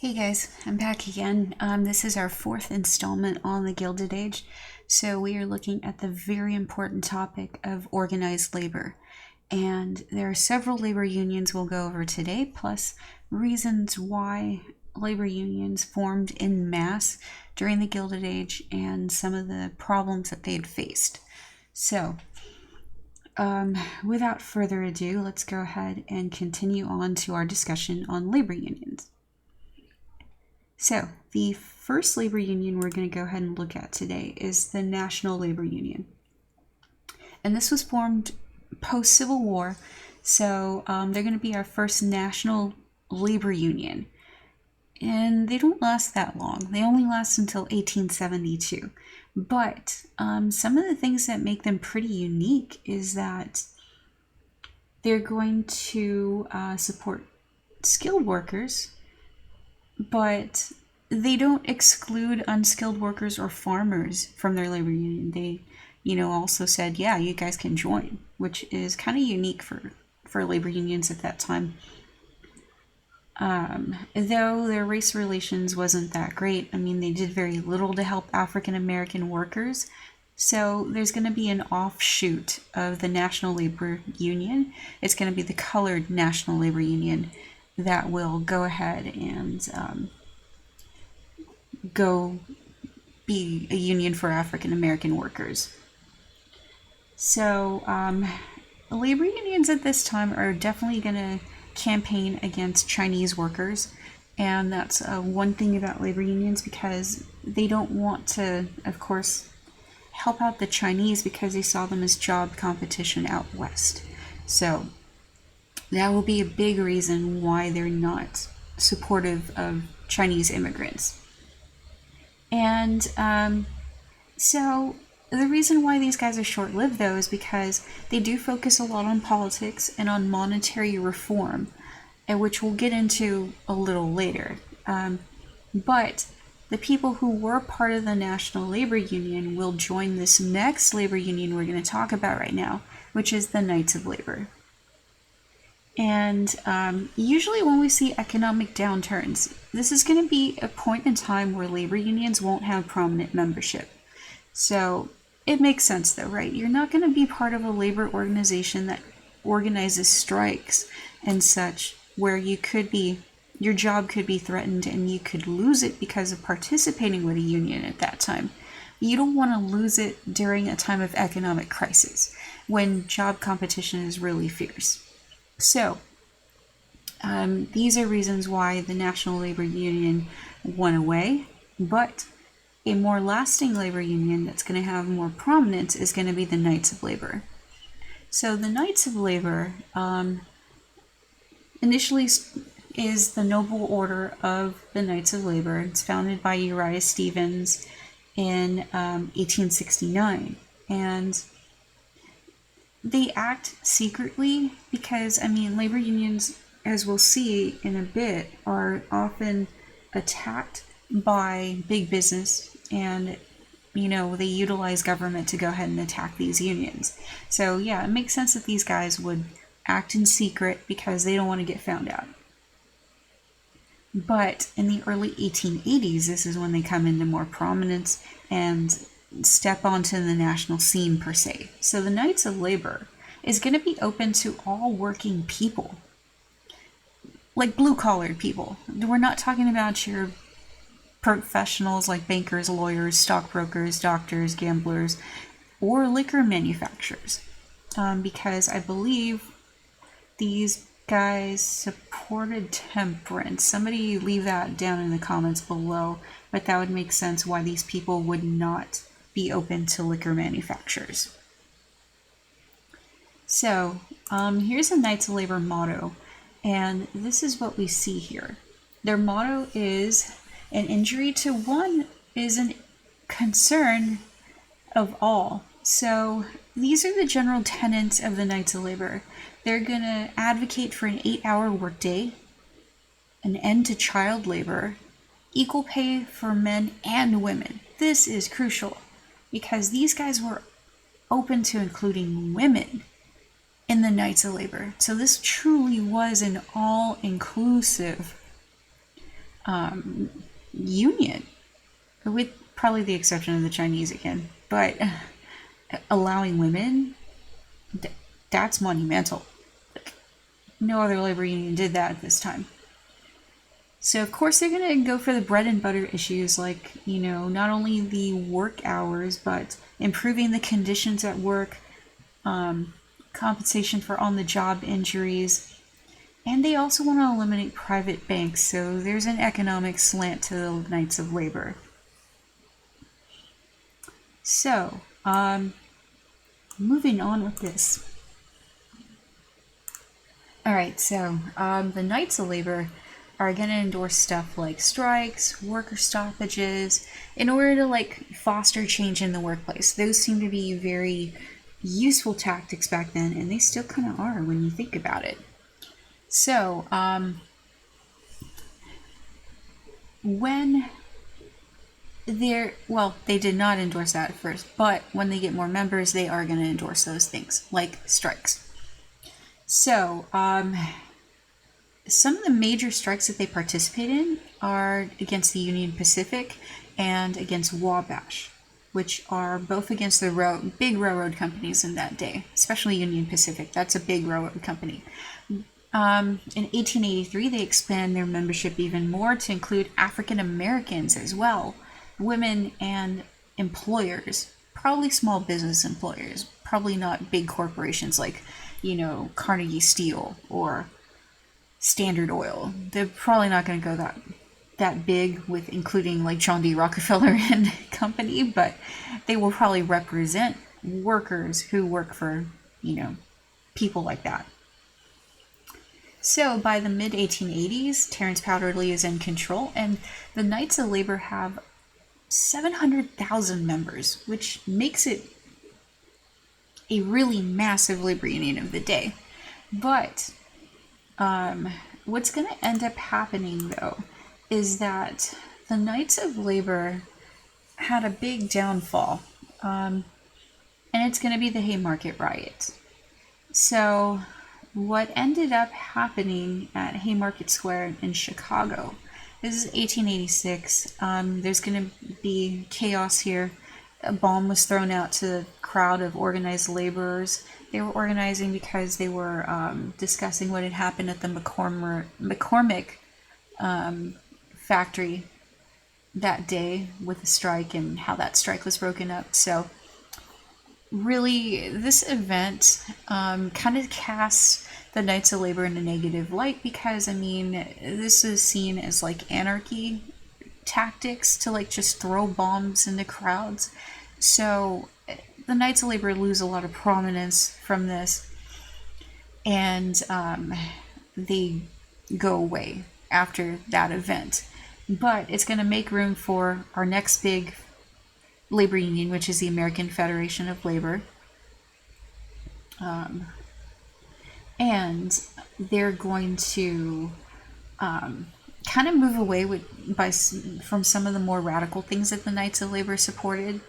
Hey guys, I'm back again. This is our fourth installment on the Gilded Age. So we are looking at the very important topic of organized labor. And there are several labor unions we'll go over today, plus reasons why labor unions formed in mass during the Gilded Age and some of the problems that they had faced. So, without further ado, let's go ahead and continue on to our discussion on labor unions. So, the first labor union we're going to go ahead and look at today is the National Labor Union. And this was formed post-Civil War, so they're going to be our first national labor union. And they don't last that long. They only last until 1872. But some of the things that make them pretty unique is that they're going to support skilled workers, but they don't exclude unskilled workers or farmers from their labor union. They, also said, yeah, you guys can join, which is kind of unique for labor unions at that time. Though their race relations wasn't that great. I mean, they did very little to help African American workers. So there's going to be an offshoot of the National Labor Union. It's going to be the Colored National Labor Union that will go ahead and go be a union for African American workers. So labor unions at this time are definitely going to campaign against Chinese workers, and that's one thing about labor unions, because they don't want to, of course, help out the Chinese because they saw them as job competition out west. So that will be a big reason why they're not supportive of Chinese immigrants. And so the reason why these guys are short-lived, though, is because they do focus a lot on politics and on monetary reform, which we'll get into a little later. But the people who were part of the National Labor Union will join this next labor union we're going to talk about right now, which is the Knights of Labor. And usually when we see economic downturns, this is going to be a point in time where labor unions won't have prominent membership. So it makes sense though, right? You're not going to be part of a labor organization that organizes strikes and such, where your job could be threatened and you could lose it because of participating with a union at that time. You don't want to lose it during a time of economic crisis when job competition is really fierce. So, these are reasons why the National Labor Union went away, but a more lasting labor union that's going to have more prominence is going to be the Knights of Labor. So the Knights of Labor initially is the Noble Order of the Knights of Labor. It's founded by Uriah Stevens in 1869, and they act secretly because, labor unions, as we'll see in a bit, are often attacked by big business, and, they utilize government to go ahead and attack these unions. So, yeah, it makes sense that these guys would act in secret because they don't want to get found out. But in the early 1880s, this is when they come into more prominence and step onto the national scene per se. So the Knights of Labor is going to be open to all working people, like blue-collar people. We're not talking about your professionals like bankers, lawyers, stockbrokers, doctors, gamblers, or liquor manufacturers, because I believe these guys supported temperance. Somebody leave that down in the comments below, but that would make sense why these people would not be open to liquor manufacturers. So, here's a Knights of Labor motto, and this is what we see here. Their motto is, an injury to one is a concern of all. So, these are the general tenets of the Knights of Labor. They're going to advocate for an 8-hour workday, an end to child labor, equal pay for men and women. This is crucial, because these guys were open to including women in the Knights of Labor. So this truly was an all-inclusive union, with probably the exception of the Chinese again. But allowing women, that's monumental. No other labor union did that at this time. So, of course, they're going to go for the bread and butter issues like, not only the work hours, but improving the conditions at work, compensation for on-the-job injuries, and they also want to eliminate private banks, so there's an economic slant to the Knights of Labor. So, moving on with this. Alright, so the Knights of Labor are going to endorse stuff like strikes, worker stoppages, in order to foster change in the workplace. Those seem to be very useful tactics back then, and they still kind of are when you think about it. So, when they did not endorse that at first, but when they get more members, they are going to endorse those things, like strikes. So, some of the major strikes that they participate in are against the Union Pacific and against Wabash, which are both against the big railroad companies in that day, especially Union Pacific. That's a big railroad company. In 1883, they expand their membership even more to include African Americans as well, women, and employers, probably small business employers, probably not big corporations like, Carnegie Steel or Standard Oil. They're probably not going to go that big with including like John D. Rockefeller and company, but they will probably represent workers who work for, people like that. So by the mid-1880s, Terrance Powderly is in control, and the Knights of Labor have 700,000 members, which makes it a really massive labor union of the day. But what's going to end up happening, though, is that the Knights of Labor had a big downfall, and it's going to be the Haymarket Riots. So what ended up happening at Haymarket Square in Chicago, this is 1886, there's going to be chaos here. A bomb was thrown out to the crowd of organized laborers. They were organizing because they were discussing what had happened at the McCormick factory that day with the strike and how that strike was broken up. So really, this event kind of casts the Knights of Labor in a negative light because, this is seen as like anarchy tactics to just throw bombs into crowds. So the Knights of Labor lose a lot of prominence from this, and they go away after that event. But it's going to make room for our next big labor union, which is the American Federation of Labor. And they're going to kind of move away from some of the more radical things that the Knights of Labor supported,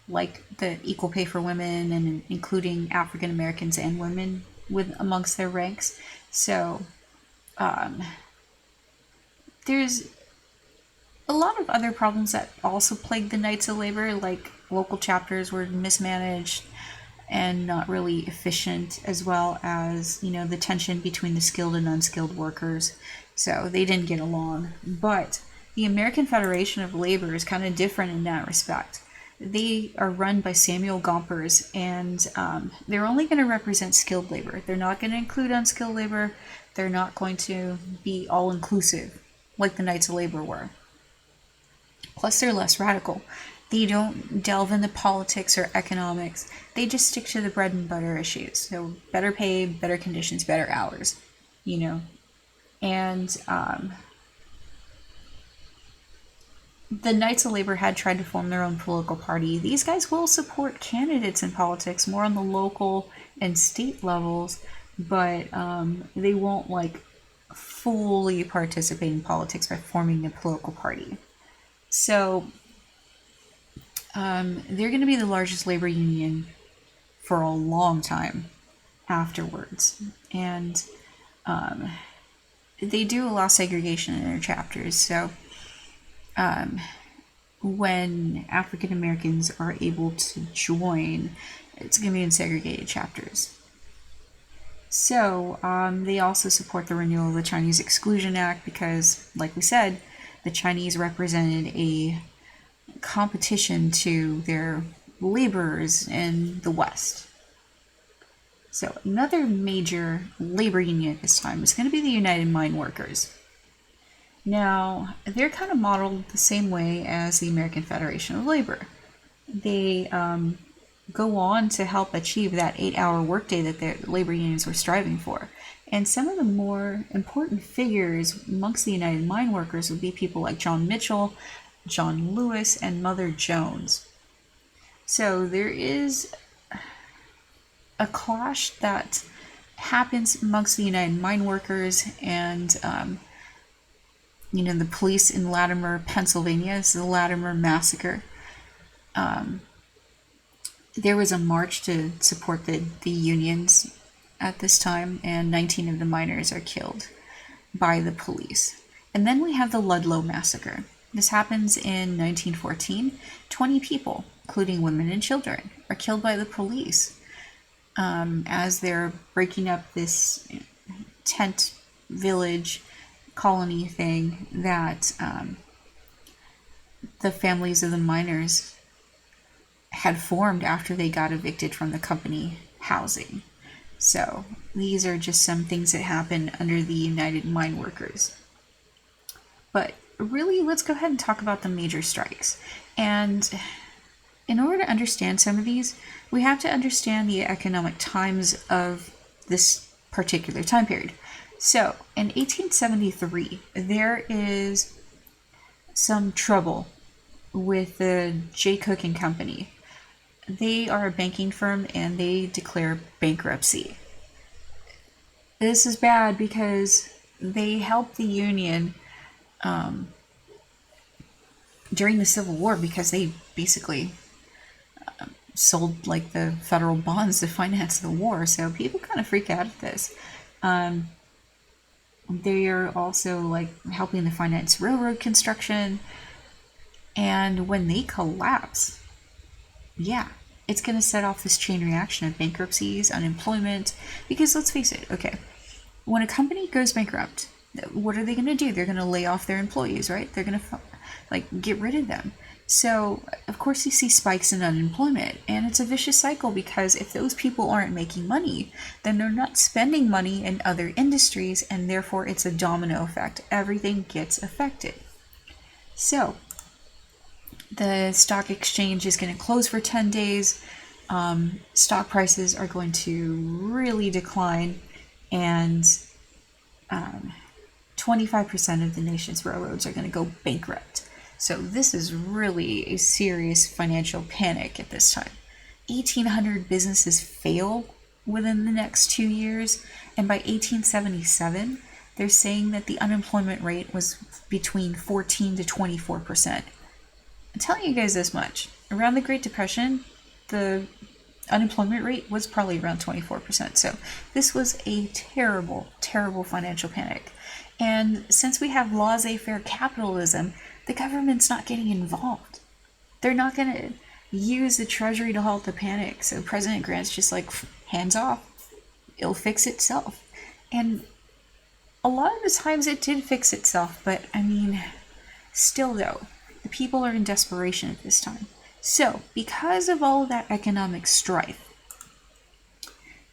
like the equal pay for women and including African Americans and women amongst their ranks. So there's a lot of other problems that also plagued the Knights of Labor, like local chapters were mismanaged and not really efficient, as well as, the tension between the skilled and unskilled workers. So they didn't get along. But the American Federation of Labor is kind of different in that respect. They are run by Samuel Gompers, and they're only going to represent skilled labor. They're not going to include unskilled labor. They're not going to be all-inclusive like the Knights of Labor were. Plus, they're less radical. They don't delve into politics or economics. They just stick to the bread and butter issues. So better pay, better conditions, better hours, And the Knights of Labor had tried to form their own political party. These guys will support candidates in politics, more on the local and state levels, but they won't fully participate in politics by forming a political party. So they're going to be the largest labor union for a long time afterwards. And they do allow segregation in their chapters. So when African Americans are able to join, it's going to be in segregated chapters. So they also support the renewal of the Chinese Exclusion Act because, like we said, the Chinese represented a competition to their laborers in the West. So another major labor union at this time is going to be the United Mine Workers. Now, they're kind of modeled the same way as the American Federation of Labor. They go on to help achieve that 8-hour workday that the labor unions were striving for. And some of the more important figures amongst the United Mine Workers would be people like John Mitchell, John Lewis, and Mother Jones. So there is a clash that happens amongst the United Mine Workers and the police in Latimer, Pennsylvania. This is the Latimer Massacre. There was a march to support the unions at this time, and 19 of the miners are killed by the police. And then we have the Ludlow Massacre. This happens in 1914. 20 people, including women and children, are killed by the police as they're breaking up this tent village colony thing that the families of the miners had formed after they got evicted from the company housing. So these are just some things that happen under the United Mine Workers. But really, let's go ahead and talk about the major strikes. And in order to understand some of these, we have to understand the economic times of this particular time period. So in 1873, there is some trouble with the J. Cook and Company. They are a banking firm and they declare bankruptcy. This is bad because they helped the Union during the Civil War because they basically sold like the federal bonds to finance the war. So people kind of freak out at this. They are also like helping to finance railroad construction. And when they collapse, it's going to set off this chain reaction of bankruptcies, unemployment, because let's face it, okay, when a company goes bankrupt, what are they going to do? They're going to lay off their employees, right? They're going to get rid of them. So, of course, you see spikes in unemployment, and it's a vicious cycle because if those people aren't making money, then they're not spending money in other industries, and therefore it's a domino effect. Everything gets affected. So, the stock exchange is going to close for 10 days. Stock prices are going to really decline, and 25% of the nation's railroads are going to go bankrupt. So this is really a serious financial panic at this time. 1,800 businesses fail within the next 2 years, and by 1877, they're saying that the unemployment rate was between 14 to 24%. I'm telling you guys this much. Around the Great Depression, the unemployment rate was probably around 24%. So this was a terrible, terrible financial panic. And since we have laissez-faire capitalism, the government's not getting involved. They're not going to use the Treasury to halt the panic. So President Grant's just like, hands off. It'll fix itself. And a lot of the times it did fix itself, but I mean, still though, the people are in desperation at this time. So, because of all of that economic strife,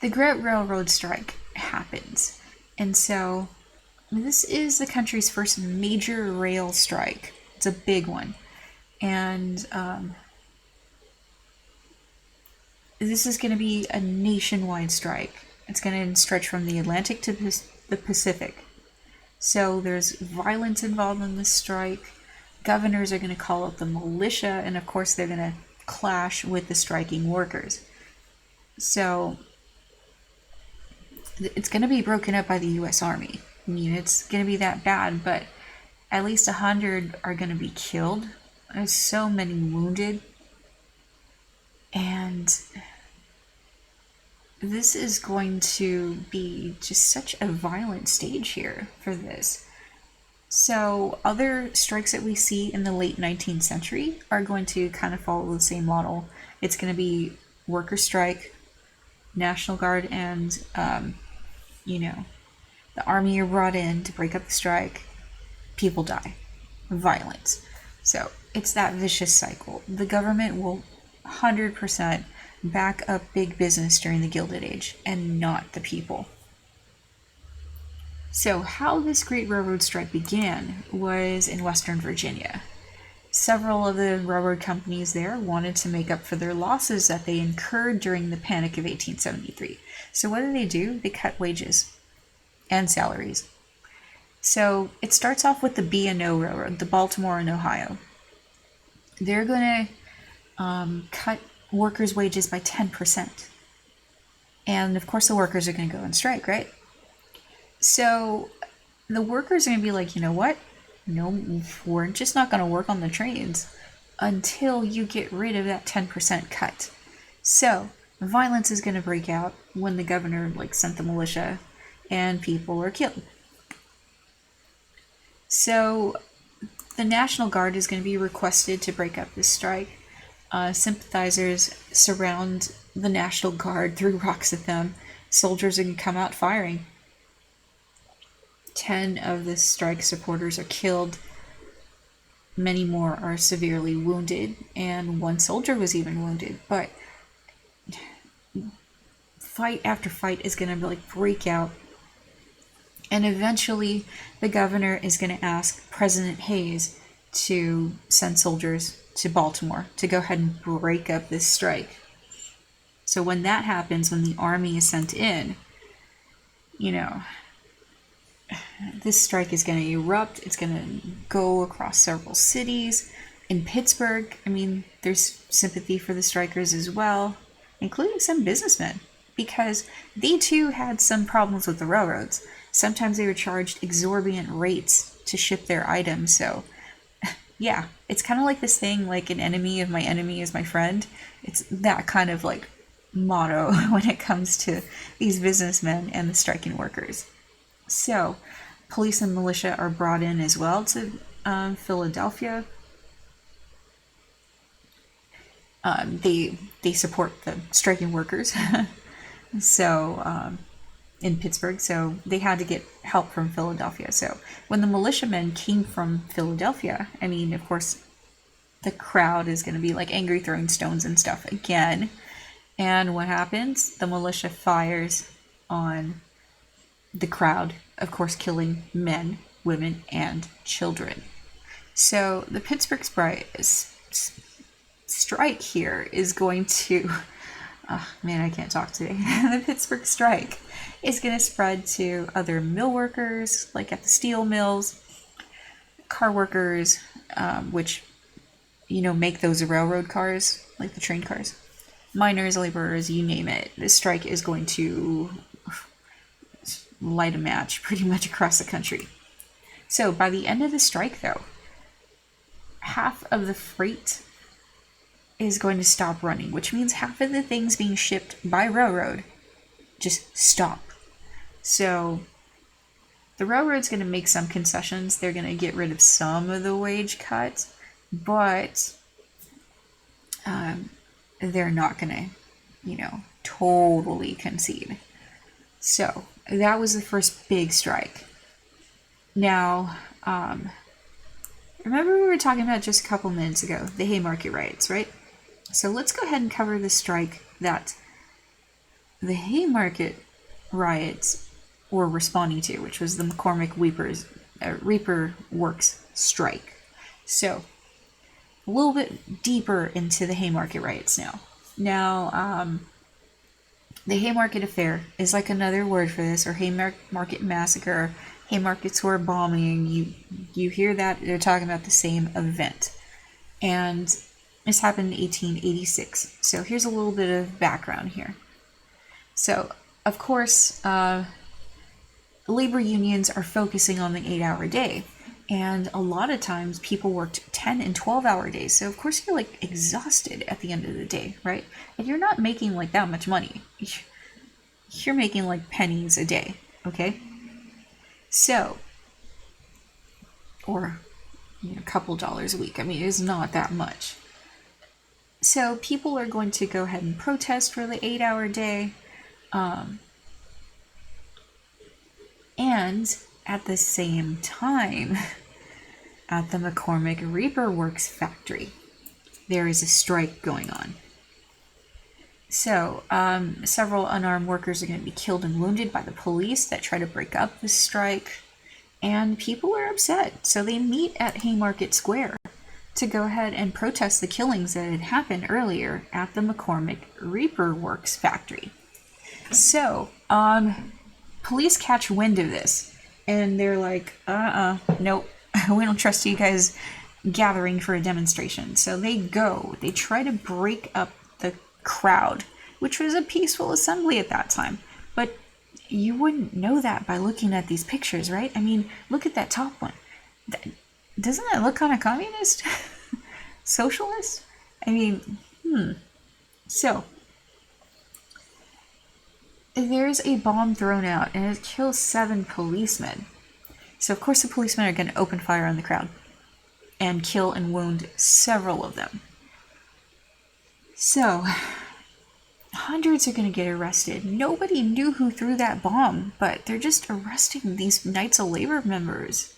the Great Railroad Strike happens. And so, this is the country's first major rail strike. It's a big one. And this is going to be a nationwide strike. It's going to stretch from the Atlantic to the Pacific. So, there's violence involved in this strike. Governors are going to call up the militia, and of course they're going to clash with the striking workers. So it's going to be broken up by the U.S. Army. I mean, it's going to be that bad, but at least 100 are going to be killed. There's so many wounded. And this is going to be just such a violent stage here for this. So other strikes that we see in the late 19th century are going to kind of follow the same model. It's going to be worker strike, National Guard, and, the army are brought in to break up the strike. People die. Violence. So it's that vicious cycle. The government will 100% back up big business during the Gilded Age and not the people. So how this Great Railroad Strike began was in Western Virginia. Several of the railroad companies there wanted to make up for their losses that they incurred during the Panic of 1873. So what do? They cut wages and salaries. So it starts off with the B&O Railroad, the Baltimore and Ohio. They're going to cut workers' wages by 10%. And of course the workers are going to go on strike, right? So the workers are going to be like, you know what? No, we're just not going to work on the trains until you get rid of that 10% cut. So violence is going to break out when the governor sent the militia and people are killed. So the National Guard is going to be requested to break up this strike. Sympathizers surround the National Guard, threw rocks at them. Soldiers are going to come out firing. 10 of the strike supporters are killed. Many more are severely wounded, and one soldier was even wounded. But fight after fight is going to break out. And eventually, the governor is going to ask President Hayes to send soldiers to Baltimore to go ahead and break up this strike. So when that happens, when the army is sent in, this strike is going to erupt. It's going to go across several cities. In Pittsburgh, there's sympathy for the strikers as well, including some businessmen, because they too had some problems with the railroads. Sometimes they were charged exorbitant rates to ship their items. So, yeah, it's kind of like this thing, an enemy of my enemy is my friend. It's that kind of motto when it comes to these businessmen and the striking workers. So, police and militia are brought in as well to Philadelphia. They support the striking workers. So, in Pittsburgh, so they had to get help from Philadelphia. So when the militiamen came from Philadelphia, of course, the crowd is going to be angry, throwing stones and stuff again. And what happens? The militia fires on the crowd, of course, killing men, women, and children. So the Pittsburgh strike here is going to... Oh, man, I can't talk today. The Pittsburgh strike is going to spread to other mill workers, at the steel mills, car workers, which, make those railroad cars, the train cars, miners, laborers, you name it. This strike is going to light a match pretty much across the country. So by the end of the strike, though, half of the freight is going to stop running, which means half of the things being shipped by railroad just stop. So the railroad's going to make some concessions. They're going to get rid of some of the wage cuts, but they're not going to, totally concede. So that was the first big strike. Now, remember we were talking about just a couple minutes ago, the Haymarket Riots, right? So let's go ahead and cover the strike that the Haymarket Riots were responding to, which was the McCormick Reaper Works strike. So a little bit deeper into the Haymarket Riots now. Now, the Haymarket Affair is another word for this, or Haymarket Massacre, Haymarket Square bombing. You hear that, they're talking about the same event. And this happened in 1886. So here's a little bit of background here. So, of course, labor unions are focusing on the 8-hour day. And a lot of times people worked 10 and 12-hour days. So, of course, you're exhausted at the end of the day, right? And you're not making that much money. You're making pennies a day, okay? So, or a couple dollars a week. I mean, it's not that much. So people are going to go ahead and protest for the 8-hour day. And at the same time, at the McCormick Reaper Works factory, there is a strike going on. So, several unarmed workers are going to be killed and wounded by the police that try to break up the strike. And people are upset, so they meet at Haymarket Square to go ahead and protest the killings that had happened earlier at the McCormick Reaper Works factory. So, police catch wind of this, and they're like, nope, we don't trust you guys gathering for a demonstration. So they try to break up the crowd, which was a peaceful assembly at that time. But you wouldn't know that by looking at these pictures, right? I mean, look at that top one. Doesn't that look kind of communist? Socialist? I mean, So, there's a bomb thrown out, and it kills 7 policemen. So, of course, the policemen are going to open fire on the crowd and kill and wound several of them. So, hundreds are going to get arrested. Nobody knew who threw that bomb, but they're just arresting these Knights of Labor members.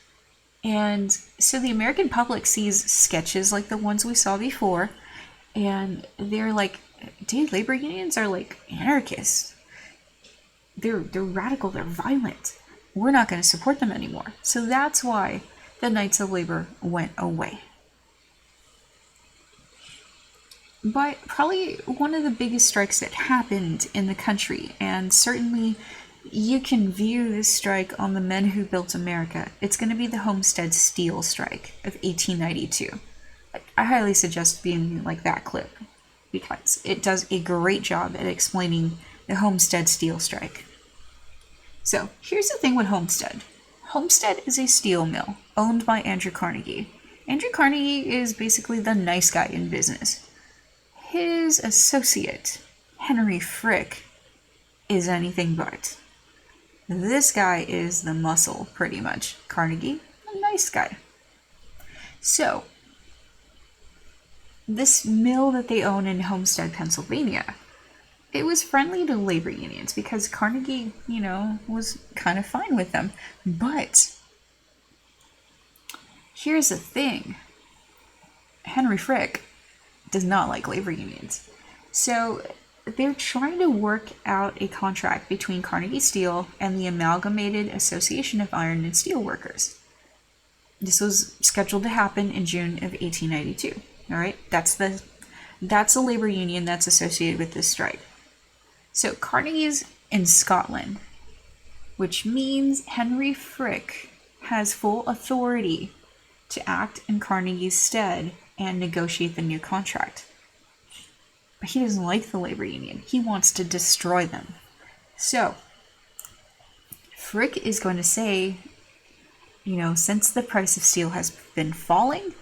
And so the American public sees sketches like the ones we saw before, and they're like, dude, labor unions are like anarchists. They're radical, they're violent. We're not going to support them anymore. So that's why the Knights of Labor went away. But probably one of the biggest strikes that happened in the country, and certainly you can view this strike on the men who built America. It's going to be the Homestead Steel Strike of 1892. I highly suggest being like that clip, because it does a great job at explaining the Homestead Steel Strike. So, here's the thing with Homestead. Homestead is a steel mill owned by Andrew Carnegie. Andrew Carnegie is basically the nice guy in business. His associate, Henry Frick, is anything but. This guy is the muscle, pretty much. Carnegie, a nice guy. So, this mill that they own in Homestead, Pennsylvania, it was friendly to labor unions because Carnegie, was kind of fine with them. But here's the thing. Henry Frick does not like labor unions. So they're trying to work out a contract between Carnegie Steel and the Amalgamated Association of Iron and Steel Workers. This was scheduled to happen in June of 1892. All right, that's the labor union that's associated with this strike. So Carnegie's in Scotland, which means Henry Frick has full authority to act in Carnegie's stead and negotiate the new contract. But he doesn't like the labor union. He wants to destroy them. So Frick is going to say, since the price of steel has been falling,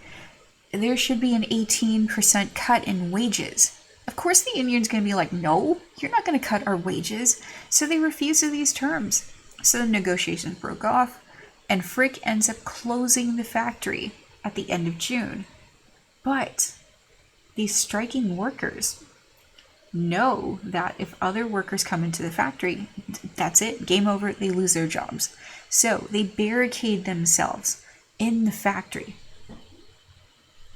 there should be an 18% cut in wages. Of course the union's going to be like, no, you're not going to cut our wages. So they refuse to these terms. So the negotiations broke off, and Frick ends up closing the factory at the end of June. But these striking workers know that if other workers come into the factory, that's it, game over, they lose their jobs. So they barricade themselves in the factory.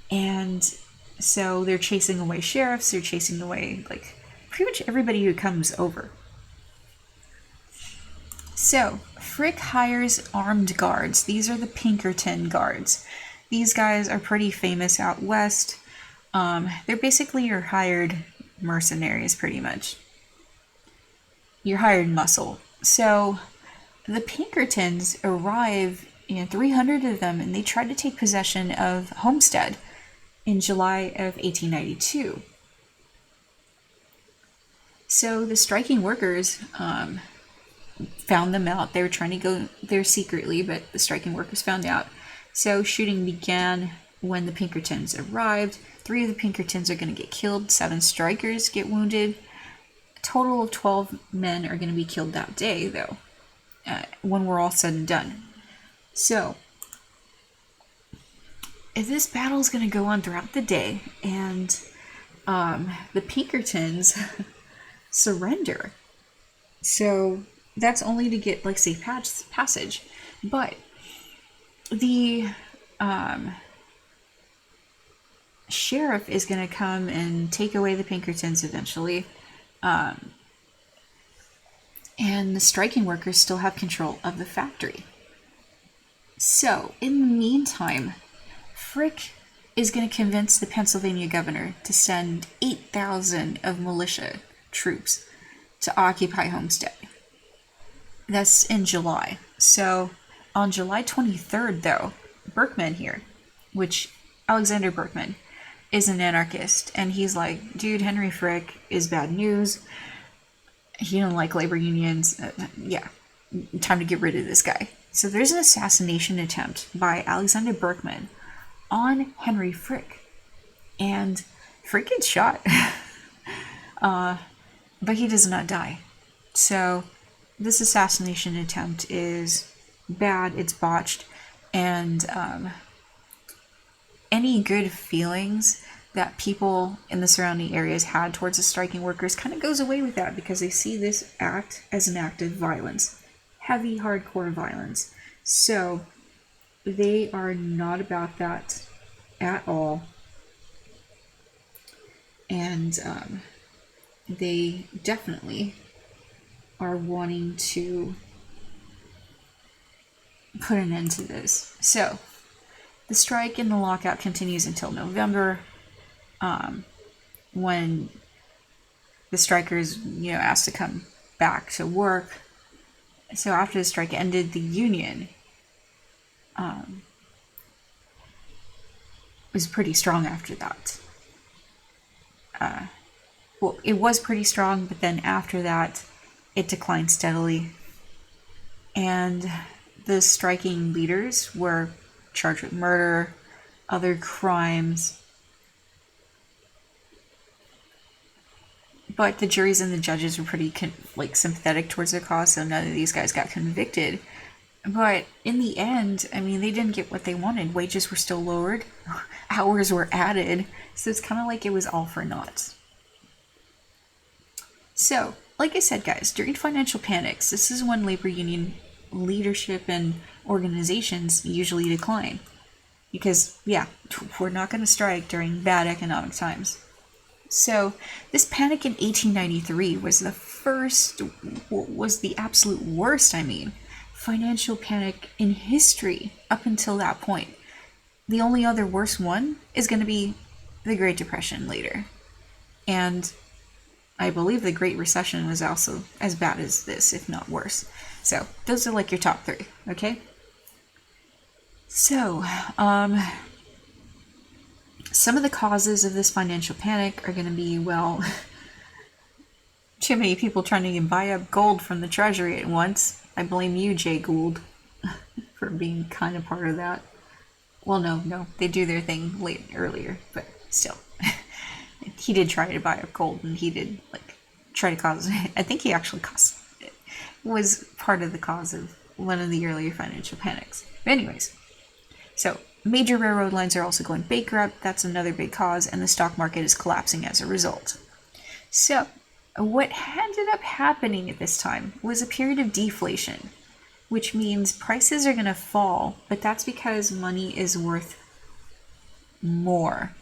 And so they're chasing away sheriffs, they're chasing away, pretty much everybody who comes over. So, Frick hires armed guards. These are the Pinkerton Guards. These guys are pretty famous out west. They're basically your hired mercenaries, pretty much. Your hired muscle. So, the Pinkertons arrive, 300 of them, and they try to take possession of Homestead in July of 1892. So the striking workers found them out. They were trying to go there secretly, but the striking workers found out. So shooting began when the Pinkertons arrived. 3 of the Pinkertons are going to get killed. 7 strikers get wounded. A total of 12 men are going to be killed that day, though, when we're all said and done. So this battle is going to go on throughout the day, and the Pinkertons surrender. So that's only to get like safe passage. But the sheriff is going to come and take away the Pinkertons eventually. And the striking workers still have control of the factory. So, in the meantime, Frick is going to convince the Pennsylvania governor to send 8,000 of militia troops to occupy Homestead. That's in July. So, on July 23rd, though, Berkman here, which Alexander Berkman is an anarchist, and he's like, dude, Henry Frick is bad news. He don't like labor unions. Yeah, time to get rid of this guy. So there's an assassination attempt by Alexander Berkman on Henry Frick. And Frick gets shot. But he does not die. So this assassination attempt is bad, it's botched, and any good feelings that people in the surrounding areas had towards the striking workers kind of goes away with that, because they see this act as an act of violence. Heavy, hardcore violence. So they are not about that at all. And they definitely are wanting to put an end to this. So the strike and the lockout continues until November, when the strikers, asked to come back to work. So after the strike ended, the union was pretty strong after that. Well, it was pretty strong, but then after that, it declined steadily. And the striking leaders were charged with murder, other crimes. But the juries and the judges were pretty sympathetic towards their cause, so none of these guys got convicted. But in the end, they didn't get what they wanted. Wages were still lowered, hours were added, so it's kind of like it was all for naught. So, like I said, guys, during financial panics, this is when labor union leadership and organizations usually decline. Because, we're not going to strike during bad economic times. So, this panic in 1893 was the absolute worst, financial panic in history up until that point. The only other worse one is going to be the Great Depression later. And I believe the Great Recession was also as bad as this, if not worse. So, those are your top three, okay? So, some of the causes of this financial panic are going to be, too many people trying to buy up gold from the Treasury at once. I blame you, Jay Gould, for being kind of part of that. Well, no, they do their thing earlier, but still. He did try to buy up gold, and he did, try to cause... I think he actually was part of the cause of one of the earlier financial panics. But anyways, so major railroad lines are also going bankrupt. That's another big cause, and the stock market is collapsing as a result. So, what ended up happening at this time was a period of deflation, which means prices are going to fall, but that's because money is worth more.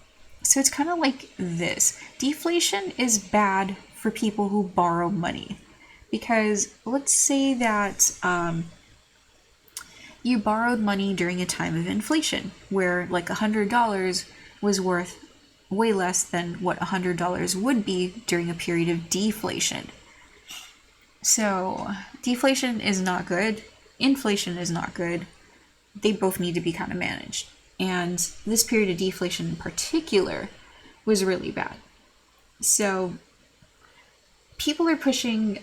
So it's kind of like this. Deflation is bad for people who borrow money, because let's say that you borrowed money during a time of inflation, where $100 was worth way less than what $100 would be during a period of deflation. So deflation is not good. Inflation is not good. They both need to be kind of managed. And this period of deflation in particular was really bad. So people are pushing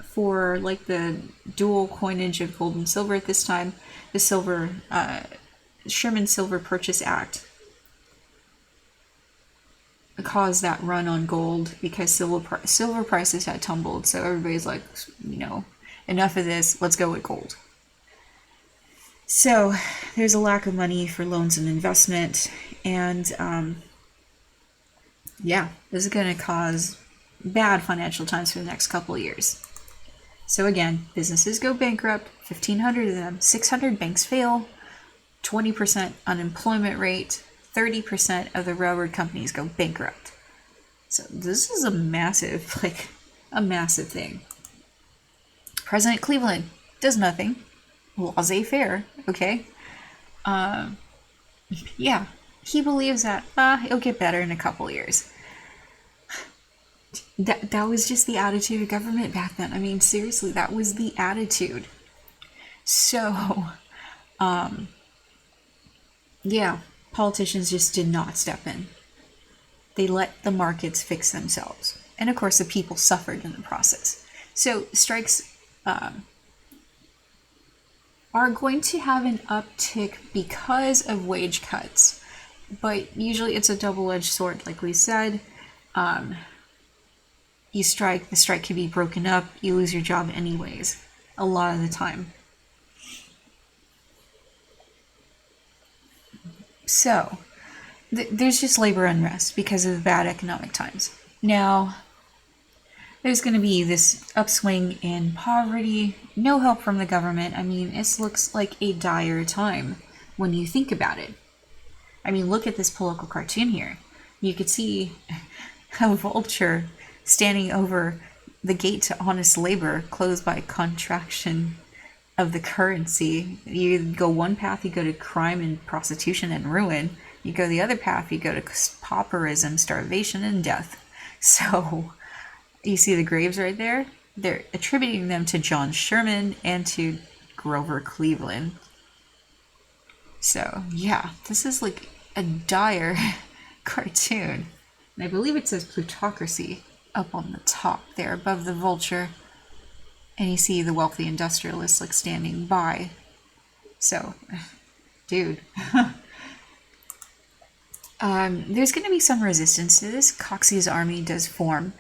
for the dual coinage of gold and silver at this time. The Sherman Silver Purchase Act caused that run on gold because silver prices had tumbled. So everybody's enough of this, let's go with gold. So there's a lack of money for loans and investment, and yeah, this is going to cause bad financial times for the next couple of years. So again, businesses go bankrupt, 1,500 of them, 600 banks fail, 20% unemployment rate, 30% of the railroad companies go bankrupt. So this is a massive thing. President Cleveland does nothing. Laissez-faire, okay? Yeah, he believes that it'll get better in a couple years. That was just the attitude of government back then. I mean, seriously, that was the attitude. So, yeah, politicians just did not step in. They let the markets fix themselves. And of course, the people suffered in the process. So, strikes are going to have an uptick because of wage cuts. But usually it's a double-edged sword, like we said. You strike, the strike can be broken up, you lose your job anyways, a lot of the time. So, there's just labor unrest because of the bad economic times. Now, there's going to be this upswing in poverty, no help from the government. I mean, it looks like a dire time when you think about it. I mean, look at this political cartoon here. You could see a vulture standing over the gate to honest labor closed by contraction of the currency. You go one path, you go to crime and prostitution and ruin. You go the other path, you go to pauperism, starvation, and death. So, you see the graves right there? They're attributing them to John Sherman and to Grover Cleveland. So, yeah, this is like a dire cartoon. And I believe it says plutocracy up on the top there above the vulture. And you see the wealthy industrialists like standing by. So, dude. There's going to be some resistance to this. Coxey's army does form.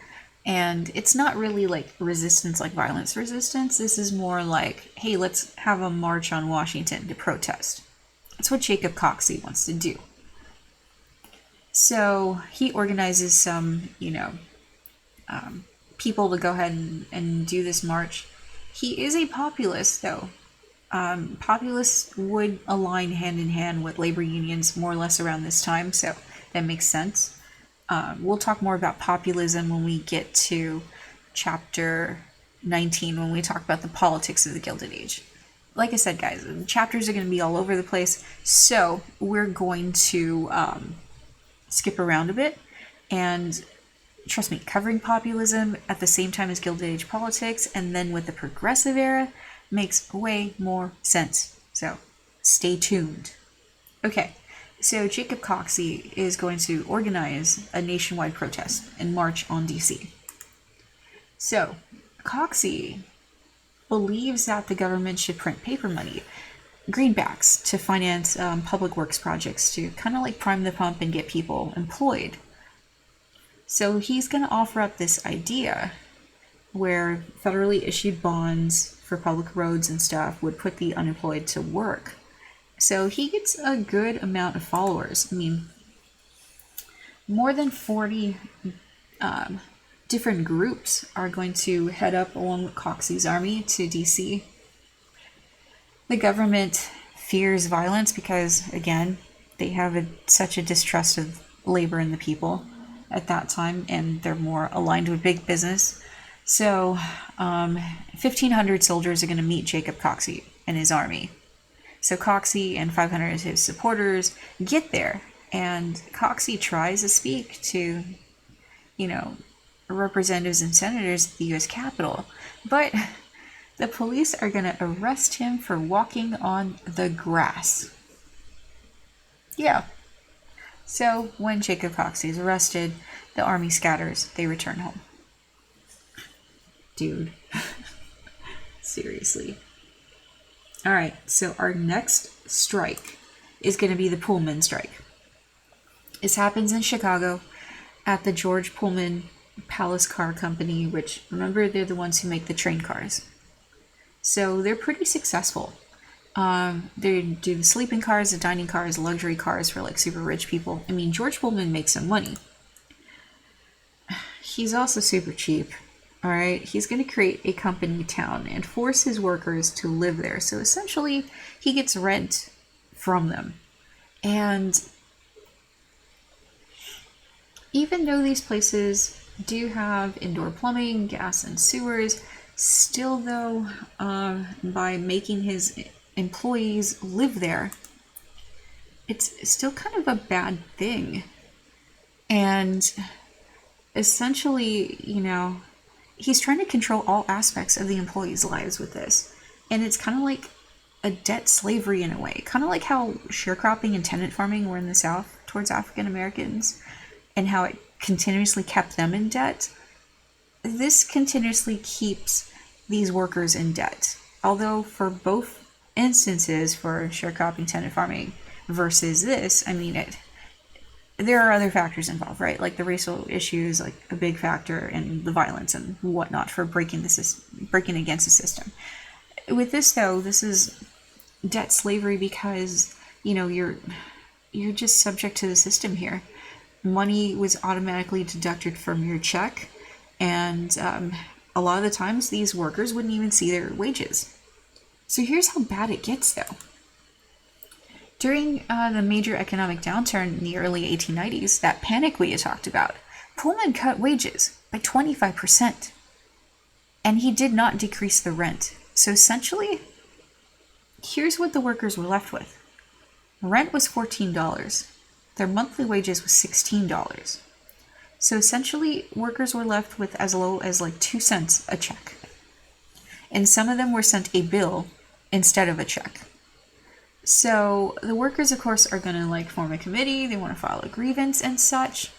And it's not really like resistance, like violence resistance. This is more like, hey, let's have a march on Washington to protest. That's what Jacob Coxey wants to do. So he organizes some, people to go ahead and do this march. He is a populist, though. Populists would align hand in hand with labor unions more or less around this time, so that makes sense. We'll talk more about populism when we get to chapter 19, when we talk about the politics of the Gilded Age. Like I said, guys, the chapters are going to be all over the place, so we're going to skip around a bit, and trust me, covering populism at the same time as Gilded Age politics, and then with the progressive era, makes way more sense. So, stay tuned. Okay, so Jacob Coxey is going to organize a nationwide protest and march on DC. So, Coxey believes that the government should print paper money, greenbacks, to finance public works projects to kind of like prime the pump and get people employed. So he's going to offer up this idea where federally issued bonds for public roads and stuff would put the unemployed to work. So he gets a good amount of followers. I mean, more than 40 different groups are going to head up along with Coxey's army to DC. The government fears violence because, again, they have such a distrust of labor and the people at that time, and they're more aligned with big business. So, 1,500 soldiers are going to meet Jacob Coxey and his army. So Coxey and 500 of his supporters get there, and Coxey tries to speak to, representatives and senators at the U.S. Capitol, but the police are going to arrest him for walking on the grass. Yeah. So when Jacob Coxey is arrested, the army scatters. They return home. Dude. Seriously. Alright, so our next strike is going to be the Pullman Strike. This happens in Chicago at the George Pullman Palace Car Company, which, remember, they're the ones who make the train cars. So they're pretty successful. They do the sleeping cars, the dining cars, luxury cars for like super rich people. I mean, George Pullman makes some money. He's also super cheap. All right, he's going to create a company town and force his workers to live there. So essentially, he gets rent from them. And even though these places do have indoor plumbing, gas, and sewers, still though, by making his employees live there, it's still kind of a bad thing. And essentially, he's trying to control all aspects of the employees' lives with this. And it's kind of like a debt slavery in a way. Kind of like how sharecropping and tenant farming were in the South towards African Americans and how it continuously kept them in debt. This continuously keeps these workers in debt. Although for both instances, for sharecropping, tenant farming versus this, I mean, there are other factors involved, right? Like the racial issues, like a big factor, and the violence and whatnot for breaking against the system. With this, though, this is debt slavery because you're just subject to the system here. Money was automatically deducted from your check, and a lot of the times these workers wouldn't even see their wages. So here's how bad it gets, though. During the major economic downturn in the early 1890s, that panic we had talked about, Pullman cut wages by 25%. And he did not decrease the rent. So essentially, here's what the workers were left with. Rent was $14. Their monthly wages was $16. So essentially, workers were left with as low as like 2 cents a check. And some of them were sent a bill instead of a check. So the workers, of course, are going to form a committee. They want to file a grievance and such.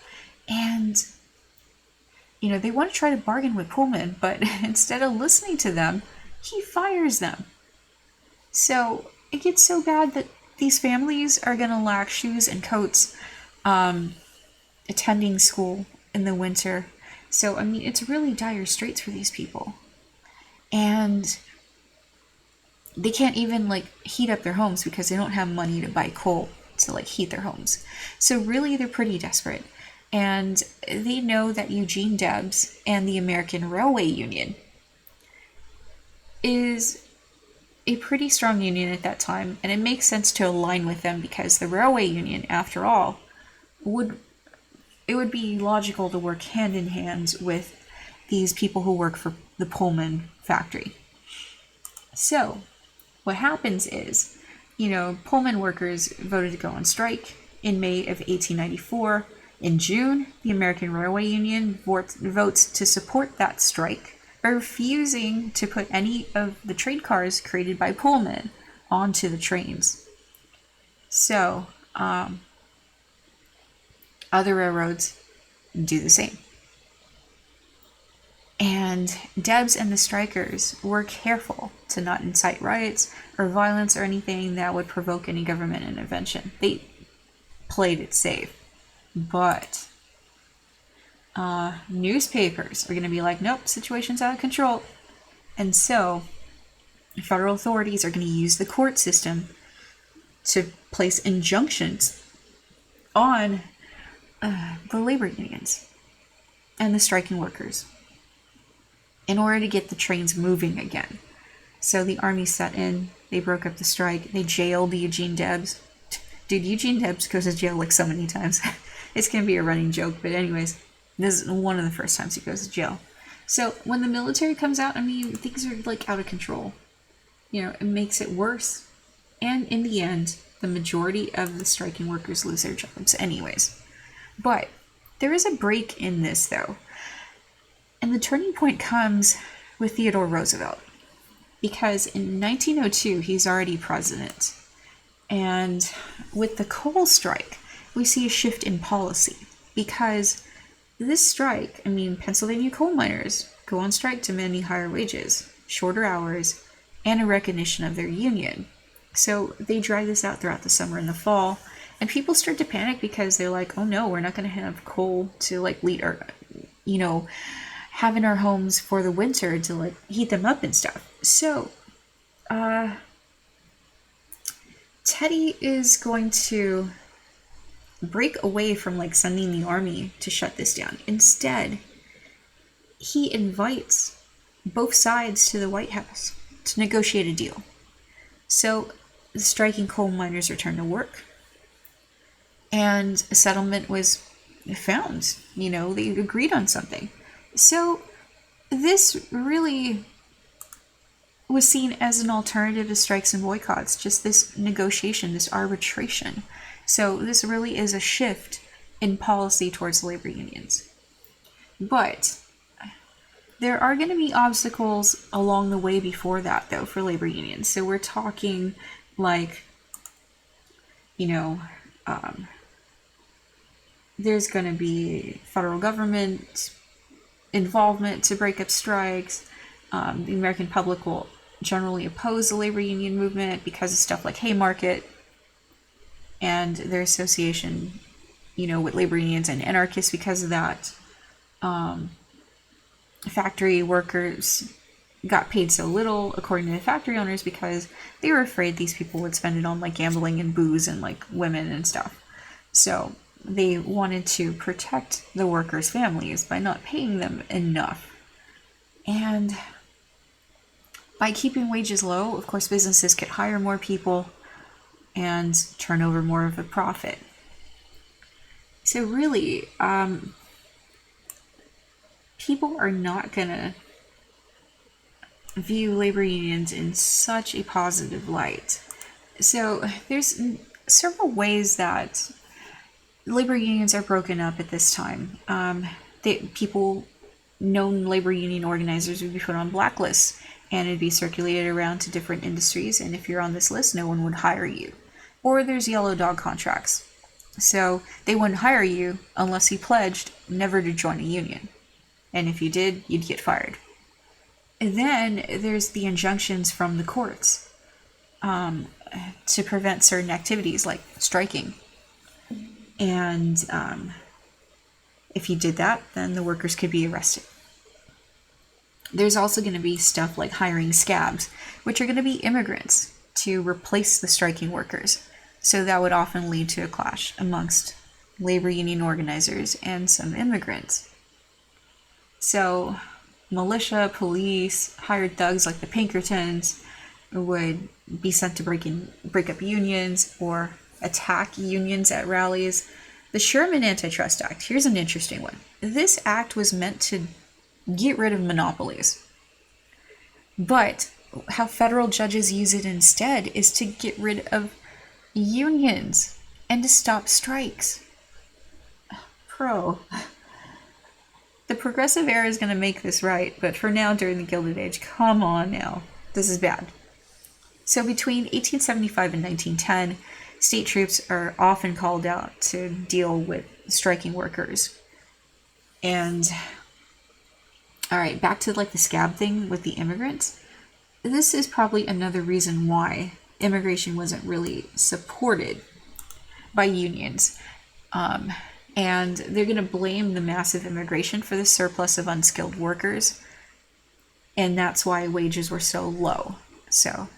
And, they want to try to bargain with Pullman, but instead of listening to them, he fires them. So it gets so bad that these families are going to lack shoes and coats, attending school in the winter. So, I mean, it's really dire straits for these people. And they can't even heat up their homes because they don't have money to buy coal to heat their homes. So really they're pretty desperate. And they know that Eugene Debs and the American Railway Union is a pretty strong union at that time, and it makes sense to align with them because the railway union, after all, would be logical to work hand in hand with these people who work for the Pullman factory. So what happens is, Pullman workers voted to go on strike in May of 1894. In June, the American Railway Union votes to support that strike by refusing to put any of the train cars created by Pullman onto the trains. So, other railroads do the same. And Debs and the strikers were careful to not incite riots or violence or anything that would provoke any government intervention. They played it safe. But newspapers are going to be like, nope, situation's out of control. And so federal authorities are going to use the court system to place injunctions on the labor unions and the striking workers in order to get the trains moving again. So the army set in, they broke up the strike, they jailed Eugene Debs. Dude, Eugene Debs goes to jail so many times. It's going to be a running joke, but anyways, this is one of the first times he goes to jail. So when the military comes out, I mean, things are out of control. It makes it worse. And in the end, the majority of the striking workers lose their jobs anyways. But there is a break in this, though. And the turning point comes with Theodore Roosevelt. Because in 1902, he's already president. And with the coal strike, we see a shift in policy. Because this strike, Pennsylvania coal miners go on strike demanding higher wages, shorter hours, and a recognition of their union. So they drag this out throughout the summer and the fall. And people start to panic because they're like, oh no, we're not going to have coal to lead our, have in our homes for the winter to heat them up and stuff. So Teddy is going to break away from like sending the army to shut this down. Instead, he invites both sides to the White House to negotiate a deal. So the striking coal miners returned to work, and a settlement was found. They agreed on something. So this really was seen as an alternative to strikes and boycotts, just this negotiation, this arbitration. So this really is a shift in policy towards labor unions. But there are going to be obstacles along the way before that, though, for labor unions. So we're talking like, there's going to be federal government involvement to break up strikes. The American public will generally oppose the labor union movement because of stuff like Haymarket and their association, with labor unions and anarchists because of that. Factory workers got paid so little, according to the factory owners, because they were afraid these people would spend it on like gambling and booze and like women and stuff. So they wanted to protect the workers' families by not paying them enough. And by keeping wages low, of course, businesses could hire more people and turn over more of a profit. So really, people are not going to view labor unions in such a positive light. So there's several ways that labor unions are broken up at this time. Known labor union organizers would be put on blacklists, and it'd be circulated around to different industries, and if you're on this list, no one would hire you. Or there's yellow dog contracts. So they wouldn't hire you unless you pledged never to join a union. And if you did, you'd get fired. And then there's the injunctions from the courts to prevent certain activities like striking. And if you did that, then the workers could be arrested. There's also going to be stuff like hiring scabs, which are going to be immigrants to replace the striking workers. So that would often lead to a clash amongst labor union organizers and some immigrants. So militia, police, hired thugs like the Pinkertons would be sent to break up unions or attack unions at rallies. The Sherman Antitrust Act, here's an interesting one. This act was meant to get rid of monopolies. But how federal judges use it instead is to get rid of unions and to stop strikes. The progressive era is going to make this right, but for now, during the Gilded Age, come on now. This is bad. So between 1875 and 1910, state troops are often called out to deal with striking workers. And, all right, back to like the scab thing with the immigrants. This is probably another reason why immigration wasn't really supported by unions. And they're going to blame the massive immigration for the surplus of unskilled workers. And that's why wages were so low. So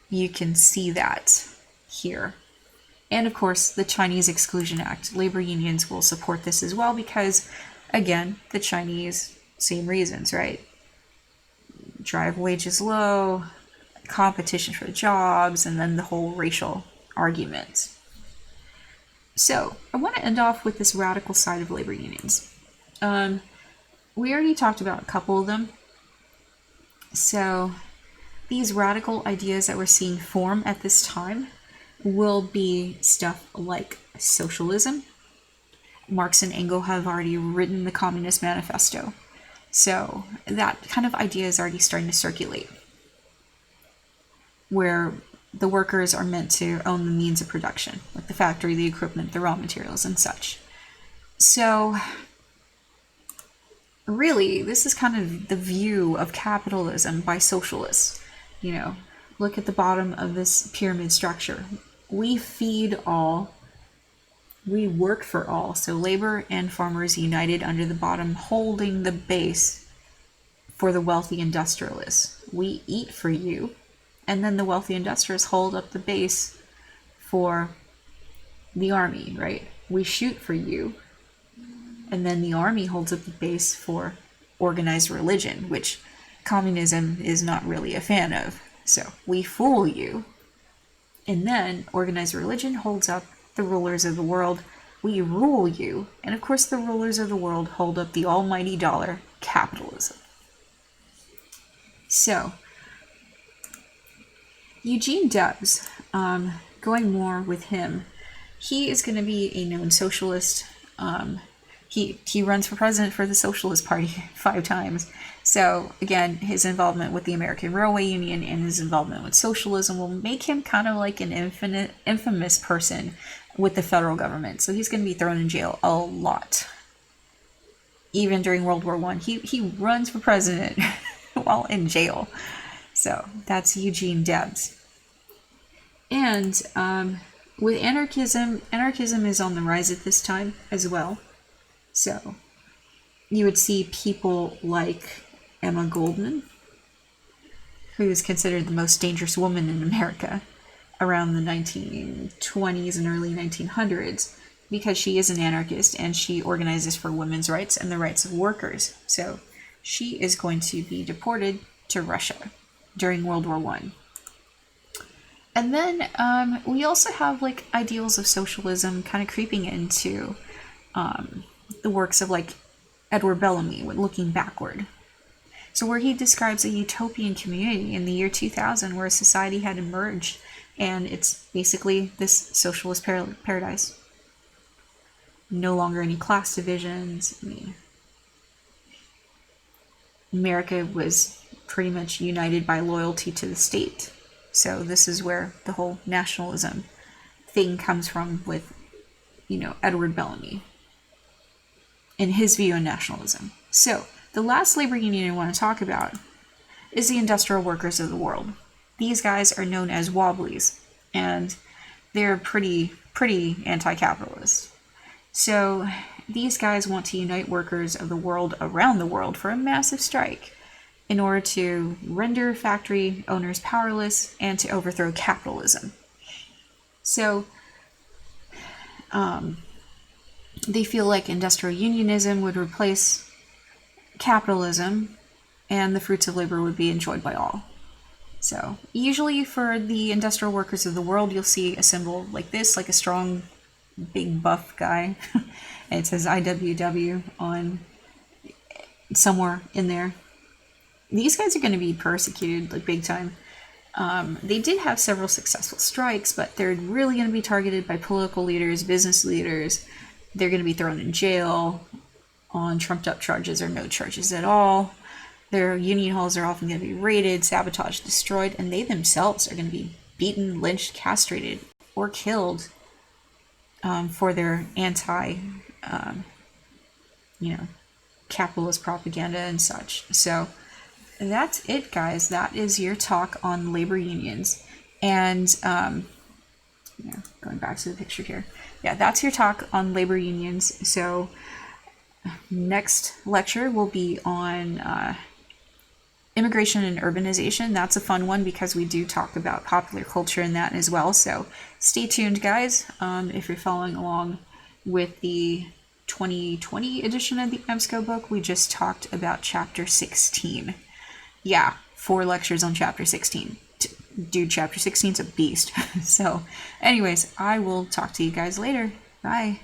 you can see that here. And of course, the Chinese Exclusion Act. Labor unions will support this as well because, again, the Chinese, same reasons, right? Drive wages low, competition for jobs, and then the whole racial argument. So, I want to end off with this radical side of labor unions. We already talked about a couple of them. So, these radical ideas that we're seeing form at this time will be stuff like socialism. Marx and Engels have already written the Communist Manifesto. So, that kind of idea is already starting to circulate, where the workers are meant to own the means of production, like the factory, the equipment, the raw materials, and such. So, really, this is kind of the view of capitalism by socialists. Look at the bottom of this pyramid structure. We feed all, we work for all. So labor and farmers united under the bottom, holding the base for the wealthy industrialists. We eat for you. And then the wealthy industrialists hold up the base for the army, right? We shoot for you, and then the army holds up the base for organized religion, which communism is not really a fan of. So we fool you, and then organized religion holds up the rulers of the world. We rule you, and of course the rulers of the world hold up the almighty dollar, capitalism. So, Eugene Debs, going more with him, he is going to be a known socialist. He runs for president for the Socialist Party 5 times. So, again, his involvement with the American Railway Union and his involvement with socialism will make him kind of like an infamous person with the federal government. So he's going to be thrown in jail a lot. Even during World War I, he runs for president while in jail. So that's Eugene Debs. And with anarchism is on the rise at this time as well. So you would see people like Emma Goldman, who is considered the most dangerous woman in America around the 1920s and early 1900s, because she is an anarchist and she organizes for women's rights and the rights of workers. So she is going to be deported to Russia during World War I. And then we also have like ideals of socialism kind of creeping into the works of like Edward Bellamy, looking backward. So where he describes a utopian community in the year 2000 where society had emerged, and it's basically this socialist paradise. No longer any class divisions. I mean, America was pretty much united by loyalty to the state. So this is where the whole nationalism thing comes from with, Edward Bellamy and his view on nationalism. So the last labor union I want to talk about is the industrial workers of the world. These guys are known as Wobblies, and they're pretty anti-capitalist. So these guys want to unite workers of the world around the world for a massive strike in order to render factory owners powerless and to overthrow capitalism. So they feel like industrial unionism would replace capitalism and the fruits of labor would be enjoyed by all. So usually for the industrial workers of the world, you'll see a symbol like this, like a strong, big buff guy. And it says IWW on somewhere in there. These guys are going to be persecuted like big time. They did have several successful strikes, but they're really going to be targeted by political leaders, business leaders. They're going to be thrown in jail on trumped up charges or no charges at all. Their union halls are often going to be raided, sabotaged, destroyed, and they themselves are going to be beaten, lynched, castrated, or killed for their capitalist propaganda and such. So that's it, guys. That is your talk on labor unions. And going back to the picture here. Yeah, that's your talk on labor unions. So next lecture will be on immigration and urbanization. That's a fun one because we do talk about popular culture in that as well. So stay tuned, guys. If you're following along with the 2020 edition of the EBSCO book, we just talked about chapter 16. Yeah, 4 lectures on chapter 16. Dude, chapter 16 is a beast. So anyways, I will talk to you guys later. Bye.